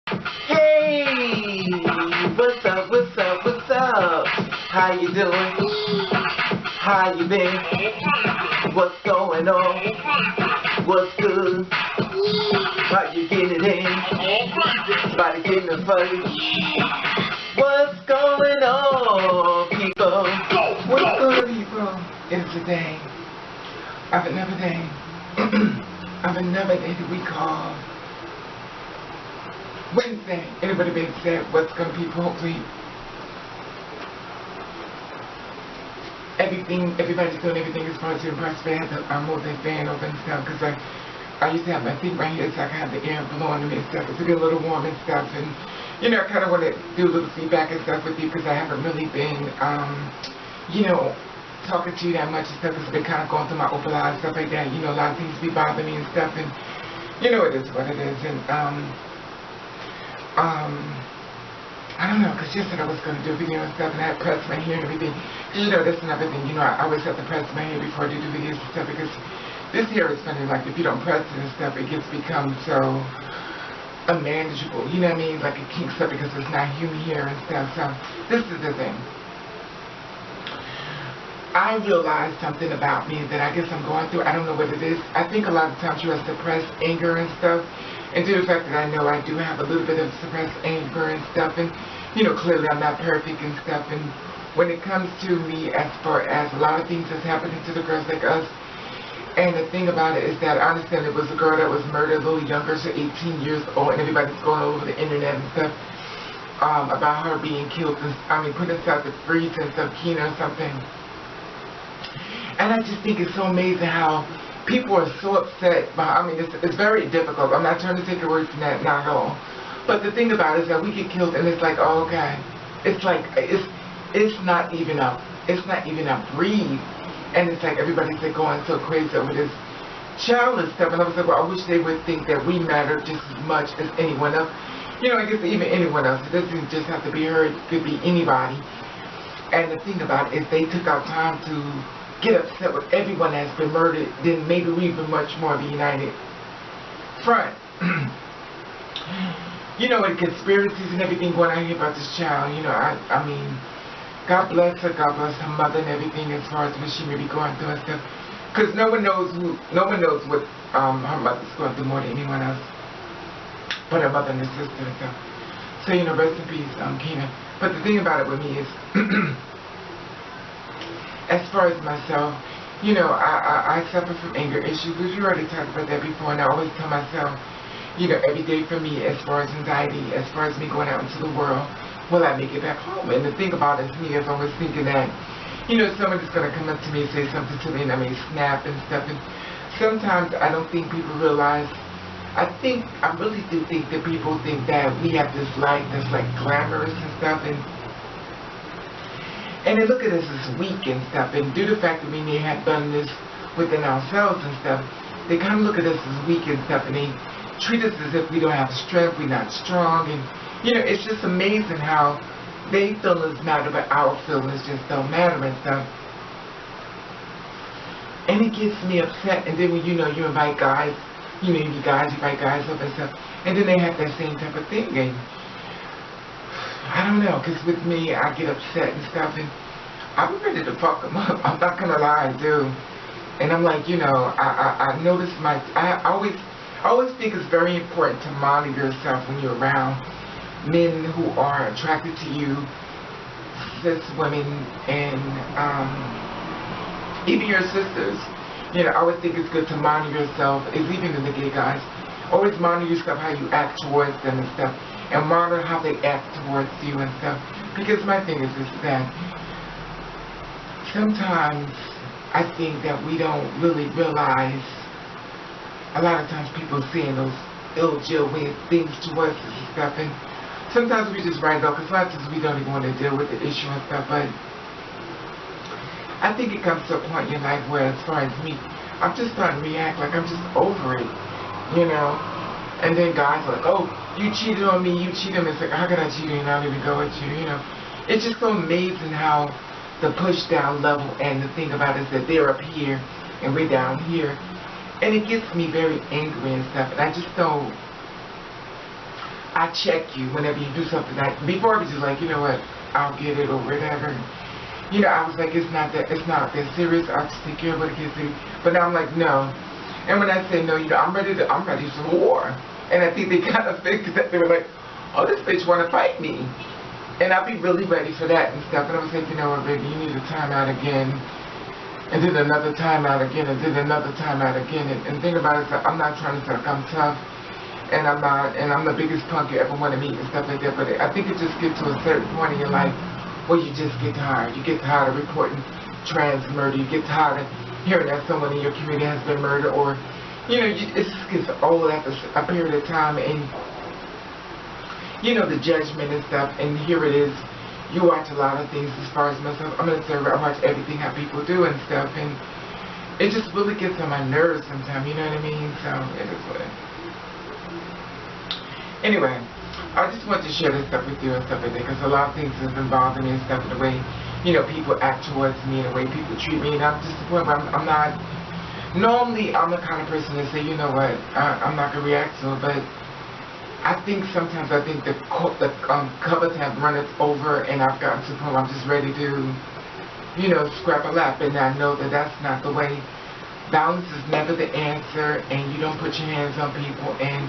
Hey, what's up, what's up, what's up? How you doing? How you been? What's going on? What's good? How you getting it in? Body getting it funny. What's going on, people? What's going on, people? It's a day of another day of another day that we call Wednesday. Anybody been said what's going to be hopefully everybody's doing everything as far as to impress fans. I'm more than fan over and stuff because I used to have my feet right here so I can have the air blowing me and stuff. It's a bit a little warm and stuff, and you know I kind of want to do a little feedback and stuff with you because I haven't really been talking to you that much and stuff because I've been kind of going through my open eye and stuff like that. You know, a lot of things be bothering me and stuff, and you know it is what it is. And I don't know, because yesterday I was going to do a video and stuff, and I had pressed my hair and everything. You know, that's another thing. You know, I always have to press my hair before I do videos and stuff, because this hair is funny. Like, if you don't press it and stuff, it gets become so unmanageable. You know what I mean? Like, it kinks up because it's not human hair and stuff. So, this is the thing. I realized something about me that I guess I'm going through. I don't know what it is. I think a lot of times you have suppressed anger and stuff. And due to the fact that I know I do have a little bit of suppressed anger and stuff, and you know, clearly I'm not perfect and stuff, and when it comes to me as far as a lot of things that's happening to the girls like us, and the thing about it is that I understand it was a girl that was murdered a little younger, so 18 years old, and everybody's going all over the internet and stuff, about her being killed, and, put herself to freeze and stuff, Kena or something. And I just think it's so amazing how people are so upset. It's very difficult. I'm not trying to take away from that, not at all. But the thing about it is that we get killed, and it's like, oh, okay. It's like it's not even a breathe, and it's like everybody's like going so crazy over this child and stuff. And I was like, well, I wish they would think that we matter just as much as anyone else. You know, I guess even anyone else. It doesn't just have to be her. It could be anybody. And the thing about it is they took our time to get upset with everyone that's been murdered, then maybe we even much more of a united front. You know, with conspiracies and everything going on here about this child, you know, I mean, God bless her, God bless her mother and everything as far as what she may be going through and stuff. Because no one knows what her mother's going through more than anyone else, but her mother and her sister and stuff. So, you know, rest in peace, Kena. But the thing about it with me is, as far as myself, you know, I suffer from anger issues, which you already talked about that before, and I always tell myself, you know, every day for me, as far as anxiety, as far as me going out into the world, will I make it back home? And the thing about it is me is always thinking that, you know, somebody's going to come up to me and say something to me, and I may snap and stuff, and sometimes I don't think people realize, I really do think that people think that we have this life that's like glamorous and stuff, and they look at us as weak and stuff, and due to the fact that we may have done this within ourselves and stuff, they kind of look at us as weak and stuff, and they treat us as if we don't have strength, we're not strong, and, you know, it's just amazing how they feelings matter, but our feelings just don't matter and stuff. And it gets me upset, and then when, you know, you invite guys, you know, you invite guys up and stuff, and then they have that same type of thing, and I don't know, because with me, I get upset and stuff, and I'm ready to fuck them up. I'm not going to lie, I do. And I'm like, you know, I notice I always think it's very important to monitor yourself when you're around men who are attracted to you, cis women, and even your sisters. You know, I always think it's good to monitor yourself, even in the gay guys. Always monitor yourself, how you act towards them and stuff. And monitor how they act towards you and stuff. Because my thing is that sometimes I think that we don't really realize, a lot of times people saying those ill-jill things towards us and stuff, and sometimes we just write it off, because a lot of times we don't even want to deal with the issue and stuff, but I think it comes to a point in your life where, as far as me, I'm just starting to react like I'm just over it, you know. And then guys are like, oh, you cheated on me, you cheated on me. It's like, how could I cheat on you and not even go with you, you know? It's just so amazing how the push down level, and the thing about it is that they're up here and we're down here. And it gets me very angry and stuff. And I I check you whenever you do something. Like before, I was just like, you know what, I'll get it or whatever. You know, I was like, it's not that serious. I'll just take care of what it gets to. But now I'm like, no. And when I say no, you know, I'm ready for war. And I think they kind of figured that they were like, oh, this bitch want to fight me. And I'll be really ready for that and stuff. And I was like, you know what, baby, you need a timeout again. And then another timeout again, and then another timeout again. And the thing about it is that I'm not trying to talk, I'm tough. And I'm the biggest punk you ever want to meet and stuff like that. But I think it just gets to a certain point in your life where you just get tired. You get tired of reporting trans murder. You get tired of hearing that someone in your community has been murdered, or, you know, it just gets old after a period of time, and, you know, the judgment and stuff, and here it is. You watch a lot of things as far as myself. I'm an observer. I watch everything how people do and stuff, and it just really gets on my nerves sometimes, you know what I mean? So, it is what it is. Anyway, I just want to share this stuff with you and stuff like that, because a lot of things have been bothering me and stuff, in the way, you know, people act towards me and the way people treat me, and I'm just the point where I'm not, normally I'm the kind of person to say, you know what, I'm not going to react to it, but I think sometimes the covers have run it over, and I've gotten to the point where I'm just ready to, you know, scrap a lap, and I know that that's not the way. Violence is never the answer, and you don't put your hands on people, and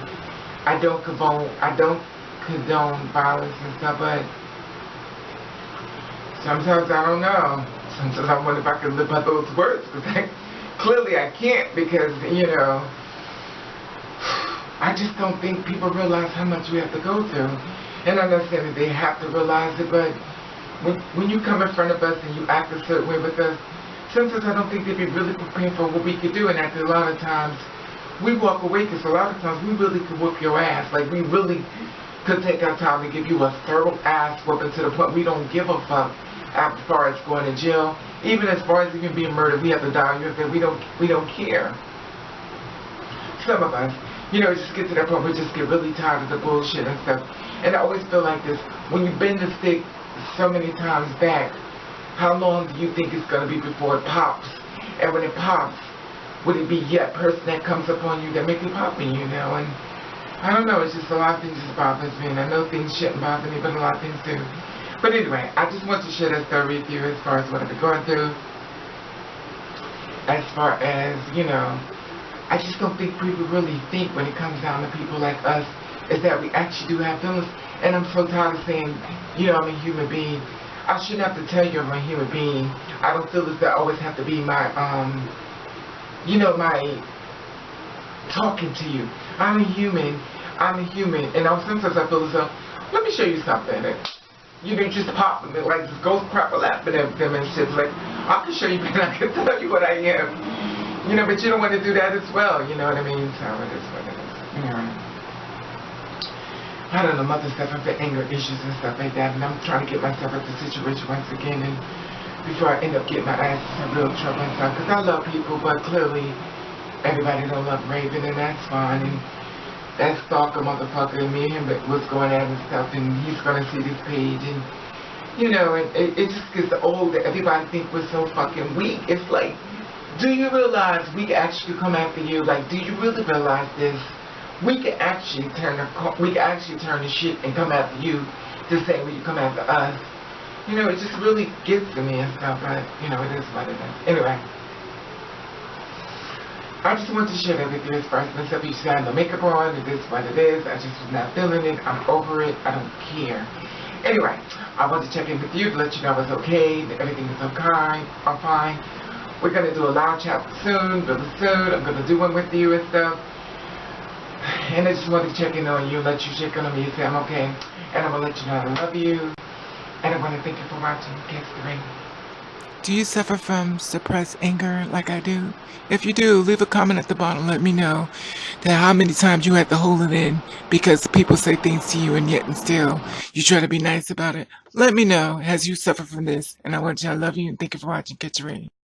I don't condone violence and stuff, but sometimes I don't know. Sometimes I wonder if I can live by those words, because clearly I can't, because, you know, I just don't think people realize how much we have to go through. And I understand that they have to realize it, but when you come in front of us and you act a certain way with us, sometimes I don't think they'd be really prepared for what we could do, and after a lot of times, we walk away, because a lot of times we really could whoop your ass. Like, we really could take our time to give you a thorough ass whooping to the point we don't give a fuck as far as going to jail. Even as far as even being murdered, we have to die. We don't care. Some of us, you know, just get to that point where we just get really tired of the bullshit and stuff. And I always feel like this, when you bend the stick so many times back, how long do you think it's going to be before it pops? And when it pops, would it be that person that comes upon you that makes it pop me, you know? And I don't know, it's just a lot of things just bothers me, and I know things shouldn't bother me, but a lot of things do. But anyway, I just want to share that story with you as far as what I've been going through. As far as, you know, I just don't think people really think when it comes down to people like us, is that we actually do have feelings. And I'm so tired of saying, you know, I'm a human being. I shouldn't have to tell you I'm a human being. I don't feel as though I always have to be my, you know, my talking to you. I'm a human, and sometimes I feel as though, let me show you something. And, you know, just pop them, like, just go crap a lap and them and shit. Like, I can show you, but I can tell you what I am. You know, but you don't want to do that as well, you know what I mean? So it is what it is. Anyway. I don't know, mother stuff, I've got anger issues and stuff like that, and I'm trying to get myself out of the situation once again, and before I end up getting my ass in some real trouble and stuff, because I love people, but clearly everybody don't love Raven, and that's fine, and that stalker motherfucker, and me and him was going at and stuff, and he's going to see this page, and, you know, and it just gets old that everybody think we're so fucking weak. It's like, do you realize we can actually come after you? Like, do you really realize this? We can actually turn the shit and come after you the same way you come after us. You know, it just really gets to me and stuff, but, you know, it is what it is. Anyway, I just want to share that with you as far as myself. You see, I have no makeup on, it is what it is. I just was not feeling it. I'm over it. I don't care. Anyway, I want to check in with you to let you know it's okay, that everything is okay. I'm fine. We're going to do a live chat soon, really soon. I'm going to do one with you and stuff. And I just want to check in on you, let you check in on me and say I'm okay. And I'm going to let you know I love you. And I want to thank you for watching Catch the Rain. Do you suffer from suppressed anger like I do? If you do, leave a comment at the bottom. Let me know that how many times you had to hold it in because people say things to you and yet and still you try to be nice about it. Let me know as you suffer from this. And I want you to love you and thank you for watching Catch the Rain.